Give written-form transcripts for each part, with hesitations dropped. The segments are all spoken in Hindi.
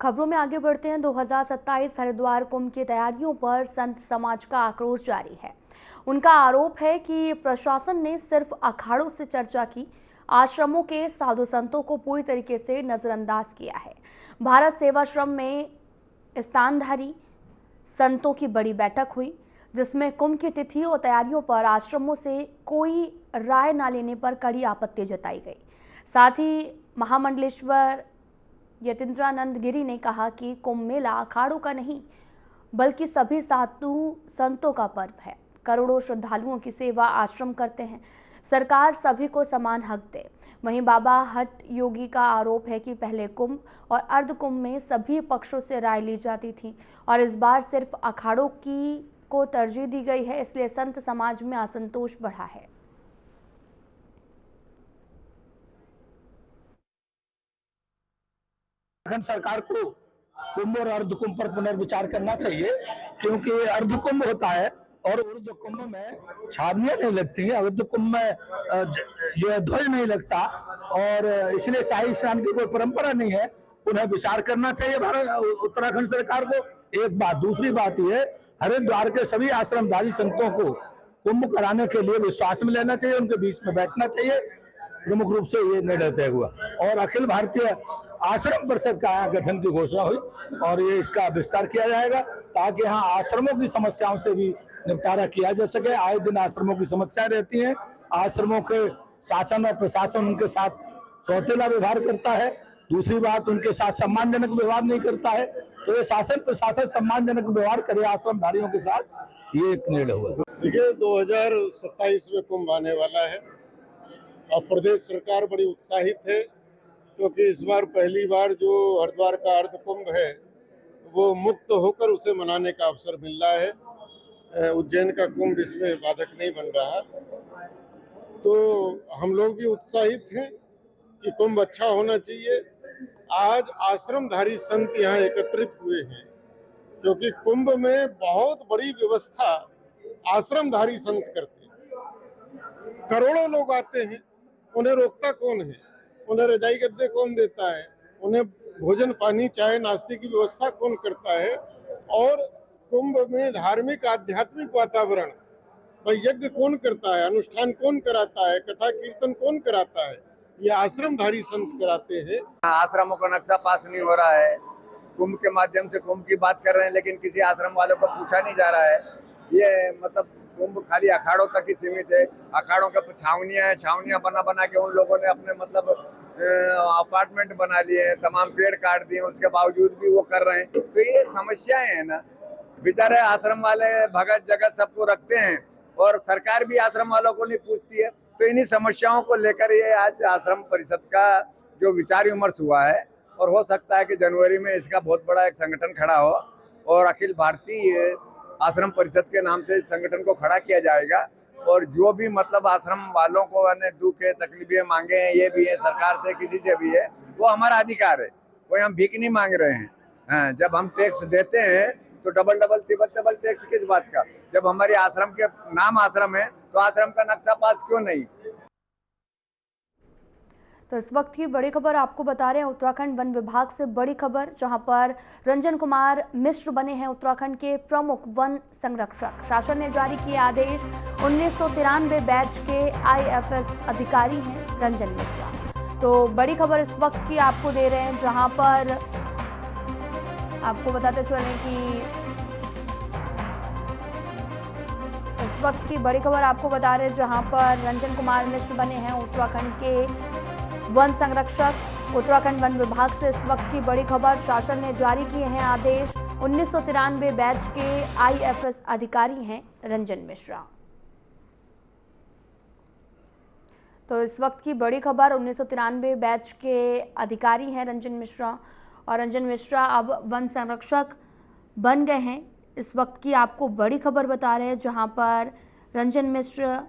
खबरों में आगे बढ़ते हैं। 2027 हरिद्वार कुंभ की तैयारियों पर संत समाज का आक्रोश जारी है। उनका आरोप है कि प्रशासन ने सिर्फ अखाड़ों से चर्चा की, आश्रमों के साधु संतों को पूरी तरीके से नजरअंदाज किया है। भारत सेवाश्रम में स्थानधारी संतों की बड़ी बैठक हुई, जिसमें कुंभ की तिथि और तैयारियों पर आश्रमों से कोई राय न लेने पर कड़ी आपत्ति जताई गई। साथ ही महामंडलेश्वर यतीन्द्रानंद गिरी ने कहा कि कुंभ मेला अखाड़ों का नहीं बल्कि सभी साधु संतों का पर्व है। करोड़ों श्रद्धालुओं की सेवा आश्रम करते हैं, सरकार सभी को समान हक दे। वहीं बाबा हट योगी का आरोप है कि पहले कुंभ और अर्ध कुंभ में सभी पक्षों से राय ली जाती थी और इस बार सिर्फ अखाड़ों को तरजीह दी गई है, इसलिए संत समाज में असंतोष बढ़ा है। सरकार को कुंभ और अर्ध कुंभ पर पुनर्विचार करना चाहिए, क्योंकि अर्ध कुंभ होता है और अर्ध कुंभ में छावनियां नहीं लगती है, अर्ध कुंभ में जो है ध्वज नहीं लगता और इसलिए शाही स्नान की कोई परंपरा नहीं है। उन्हें विचार करना चाहिए भारत उत्तराखंड सरकार को। एक बात, दूसरी बात ये हरिद्वार के सभी आश्रमधारी संतों को कुंभ कराने के लिए विश्वास में लेना चाहिए, उनके बीच में बैठना चाहिए। प्रमुख रूप से ये निर्णय तय हुआ और अखिल भारतीय आश्रम परिषद का यहाँ गठन की घोषणा हुई और ये इसका विस्तार किया जाएगा ताकि यहाँ आश्रमों की समस्याओं से भी निपटारा किया जा सके। आए दिन आश्रमों की समस्याएं रहती हैं, आश्रमों के शासन और प्रशासन उनके साथ सौतेला व्यवहार करता है। दूसरी बात, उनके साथ सम्मानजनक व्यवहार नहीं करता है। तो ये शासन प्रशासन सम्मानजनक व्यवहार करे आश्रमधारियों के साथ, ये एक निर्णय हुआ। देखिए, 2027 में कुंभ आने वाला है और प्रदेश सरकार बड़ी उत्साहित है, क्योंकि इस बार पहली बार जो हरिद्वार का अर्ध कुंभ है वो मुक्त होकर उसे मनाने का अवसर मिल रहा है। उज्जैन का कुंभ इसमें बाधक नहीं बन रहा, तो हम लोग भी उत्साहित हैं कि कुंभ अच्छा होना चाहिए। आज आश्रमधारी संत यहाँ एकत्रित हुए हैं, क्योंकि कुंभ में बहुत बड़ी व्यवस्था आश्रमधारी संत करते हैं। करोड़ों लोग आते हैं, उन्हें रोकता कौन है? उन्हें रजाई गद्दे कौन देता है? उन्हें भोजन पानी चाय नाश्ते की व्यवस्था कौन करता है? और कुंभ में धार्मिक आध्यात्मिक वातावरण, भाई यज्ञ कौन करता है, अनुष्ठान कौन कराता है, कथा कीर्तन कौन कराता है? ये आश्रमधारी संत कराते हैं। आश्रमों का नक्शा पास नहीं हो रहा है। कुंभ के माध्यम से कुंभ की बात कर रहे हैं, लेकिन किसी आश्रम वालों को पूछा नहीं जा रहा है। ये मतलब कुंभ खाली अखाड़ों तक ही सीमित है। अखाड़ों के छावनियां हैं, छावनियां बना के उन लोगों ने अपने मतलब अपार्टमेंट बना लिए हैं, तमाम पेड़ काट दिए, उसके बावजूद भी वो कर रहे हैं। तो ये समस्याएं हैं ना, बेचारे आश्रम वाले भगत जगत सबको रखते हैं और सरकार भी आश्रम वालों को नहीं पूछती है। तो इन्हीं समस्याओं को लेकर ये आज आश्रम परिषद का जो विचार विमर्श हुआ है और हो सकता है कि जनवरी में इसका बहुत बड़ा एक संगठन खड़ा हो और अखिल भारतीय आश्रम परिषद के नाम से इस संगठन को खड़ा किया जाएगा। और जो भी मतलब आश्रम वालों को दुख है, तकलीफें मांगे हैं, ये भी है सरकार से किसी से भी है, वो हमारा अधिकार है। कोई हम भीख नहीं मांग रहे हैं। जब हम टैक्स देते हैं तो डबल ट्रिपल टैक्स किस बात का? जब हमारे आश्रम के नाम आश्रम है तो आश्रम का नक्शा पास क्यों नहीं? तो इस वक्त की बड़ी खबर आपको बता रहे हैं उत्तराखंड वन विभाग से बड़ी खबर, जहां पर रंजन कुमार मिश्र बने हैं उत्तराखंड के प्रमुख वन संरक्षक। शासन ने जारी किए आदेश। 1993 बैच के IFS अधिकारी हैं रंजन मिश्रा। तो बड़ी खबर इस वक्त की आपको दे रहे हैं, जहां पर आपको बताते चलें कि इस वक्त की बड़ी खबर आपको बता रहे हैं, जहां पर रंजन कुमार मिश्र बने हैं उत्तराखंड के वन संरक्षक। उत्तराखंड वन विभाग से इस वक्त की बड़ी खबर, शासन ने जारी किए हैं आदेश। 1993 बैच के IFS अधिकारी हैं रंजन मिश्रा। तो इस वक्त की बड़ी खबर, 1993 बैच के अधिकारी हैं रंजन मिश्रा और रंजन मिश्रा अब वन संरक्षक बन गए हैं। इस वक्त की आपको बड़ी खबर बता रहे हैं, जहां पर रंजन मिश्र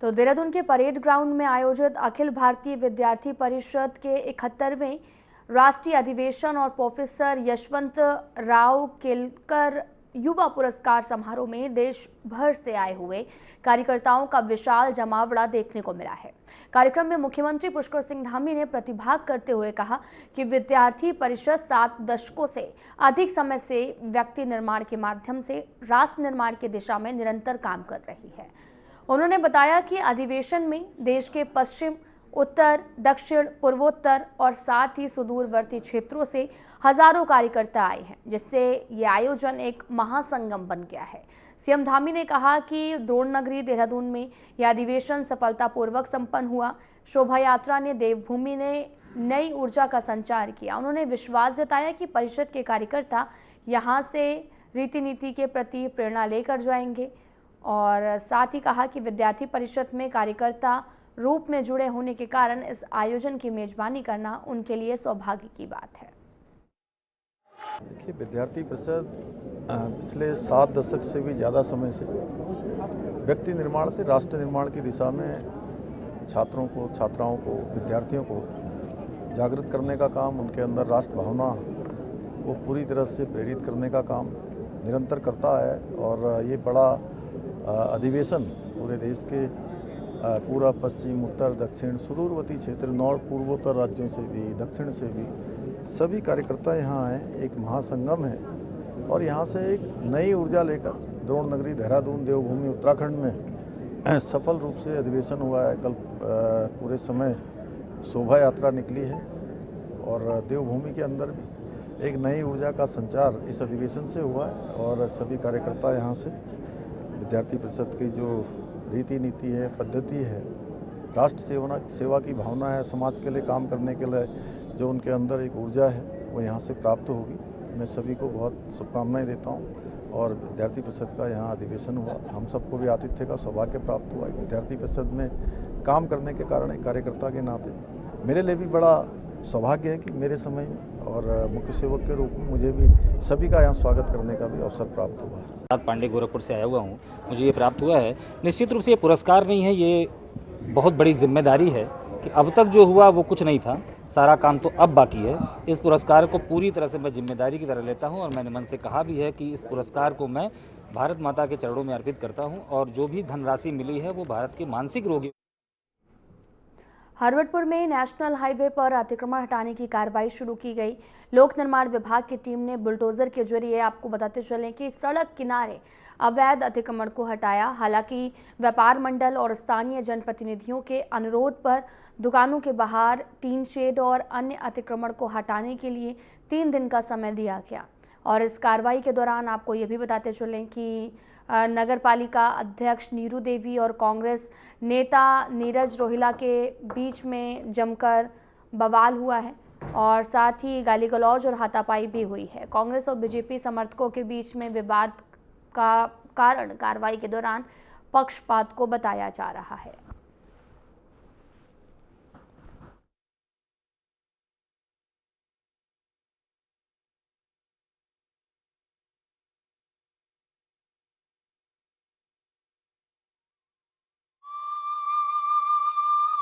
तो देहरादून के परेड ग्राउंड में आयोजित अखिल भारतीय विद्यार्थी परिषद के 71वें राष्ट्रीय अधिवेशन और प्रोफेसर यशवंत राव केलकर युवा पुरस्कार समारोह में देश भर से आए हुए कार्यकर्ताओं का विशाल जमावड़ा देखने को मिला है। कार्यक्रम में मुख्यमंत्री पुष्कर सिंह धामी ने प्रतिभाग करते हुए कहा कि विद्यार्थी परिषद 7 दशकों से अधिक समय से व्यक्ति निर्माण के माध्यम से राष्ट्र निर्माण की दिशा में निरंतर काम कर रही है। उन्होंने बताया कि अधिवेशन में देश के पश्चिम, उत्तर, दक्षिण, पूर्वोत्तर और साथ ही सुदूरवर्ती क्षेत्रों से हजारों कार्यकर्ता आए हैं, जिससे ये आयोजन एक महासंगम बन गया है। सीएम धामी ने कहा कि द्रोण नगरी देहरादून में यह अधिवेशन सफलतापूर्वक संपन्न हुआ। शोभा यात्रा ने देवभूमि ने नई ऊर्जा का संचार किया। उन्होंने विश्वास जताया कि परिषद के कार्यकर्ता यहां से रीति नीति के प्रति प्रेरणा लेकर जाएंगे और साथ ही कहा कि विद्यार्थी परिषद में कार्यकर्ता रूप में जुड़े होने के कारण इस आयोजन की मेजबानी करना उनके लिए सौभाग्य की बात है। देखिए, विद्यार्थी परिषद पिछले 7 दशक से भी ज़्यादा समय से व्यक्ति निर्माण से राष्ट्र निर्माण की दिशा में छात्रों को, छात्राओं को, विद्यार्थियों को जागृत करने का काम, उनके अंदर राष्ट्र भावना को पूरी तरह से प्रेरित करने का काम निरंतर करता है। और ये बड़ा अधिवेशन पूरे देश के पूर्व, पश्चिम, उत्तर, दक्षिण, सुदूरवर्ती क्षेत्र, नॉर्थ, पूर्वोत्तर राज्यों से भी, दक्षिण से भी सभी कार्यकर्ता यहाँ आए। एक महासंगम है और यहाँ से एक नई ऊर्जा लेकर द्रोण नगरी देहरादून, देवभूमि उत्तराखंड में सफल रूप से अधिवेशन हुआ है। कल पूरे समय शोभा यात्रा निकली है और देवभूमि के अंदर भी एक नई ऊर्जा का संचार इस अधिवेशन से हुआ है। और सभी कार्यकर्ता यहाँ से विद्यार्थी परिषद की जो रीति नीति है, पद्धति है, राष्ट्र सेवा की भावना है, समाज के लिए काम करने के लिए जो उनके अंदर एक ऊर्जा है, वो यहाँ से प्राप्त होगी। मैं सभी को बहुत शुभकामनाएं देता हूँ। और विद्यार्थी परिषद का यहाँ अधिवेशन हुआ, हम सबको भी आतिथ्य का सौभाग्य प्राप्त हुआ। विद्यार्थी परिषद में काम करने के कारण एक कार्यकर्ता के नाते मेरे लिए भी बड़ा सौभाग्य है कि मेरे समय में और मुख्य सेवक के रूप में मुझे भी सभी का यहाँ स्वागत करने का भी अवसर प्राप्त हुआ है। सात पांडे गोरखपुर से आया हुआ हूँ, मुझे ये प्राप्त हुआ है। निश्चित रूप से ये पुरस्कार नहीं है, ये बहुत बड़ी जिम्मेदारी है कि अब तक जो हुआ वो कुछ नहीं था, सारा काम तो अब बाकी है। इस पुरस्कार को पूरी तरह से मैं जिम्मेदारी की तरह लेता हूँ और मैंने मन से कहा भी है कि इस पुरस्कार को मैं भारत माता के चरणों में अर्पित करता हूँ और जो भी धनराशि मिली है वो भारत के मानसिक रोगी। हरवटपुर में नेशनल हाईवे पर अतिक्रमण हटाने की कार्रवाई शुरू की गई। लोक निर्माण विभाग की टीम ने बुलडोजर के जरिए, आपको बताते चलें कि सड़क किनारे अवैध अतिक्रमण को हटाया। हालांकि व्यापार मंडल और स्थानीय जनप्रतिनिधियों के अनुरोध पर दुकानों के बाहर टीन शेड और अन्य अतिक्रमण को हटाने के लिए 3 दिन का समय दिया गया। और इस कार्रवाई के दौरान आपको ये भी बताते चलें कि नगर पालिका अध्यक्ष नीरू देवी और कांग्रेस नेता नीरज रोहिला के बीच में जमकर बवाल हुआ है और साथ ही गाली गलौज और हाथापाई भी हुई है। कांग्रेस और बीजेपी समर्थकों के बीच में विवाद का कारण कार्रवाई के दौरान पक्षपात को बताया जा रहा है।